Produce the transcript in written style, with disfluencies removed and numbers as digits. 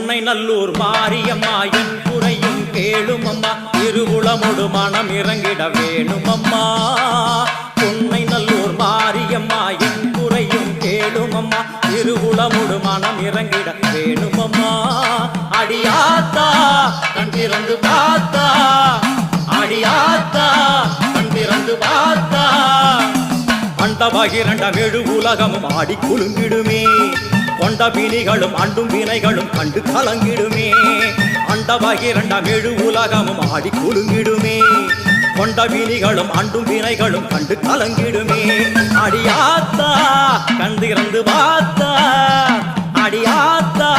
பொன்னை நல்லூர் மாரியம்மா என் குறையும் கேளும் அம்மா திருவுளமொடு மனம் இறங்கிட வேணும் அம்மா பொன்னை நல்லூர் மாரியம்மா என் குறையும் கேளும் அம்மா திருவுளமொடு மனம் இறங்கிட வேணும் அம்மா அடியாத்தா கண் திறந்து பார்த்தா அடியாத்தா கண் திறந்து பார்த்தா அண்டபகிரண்டம் எழு உலகமும் ஆடி குலுங்கிடுமே கொண்ட வினிகளும் அண்டும் வினைகளும் கண்டு கலங்கிடுமே அண்டபகிரண்டம் எழு உலகமும் ஆடி குலுங்கிடுமே கொண்ட வினிகளும் அண்டும் வினைகளும் கண்டு கலங்கிடுமே அடியாத்தா கண் திறந்து பார்த்தா அடியாத்தா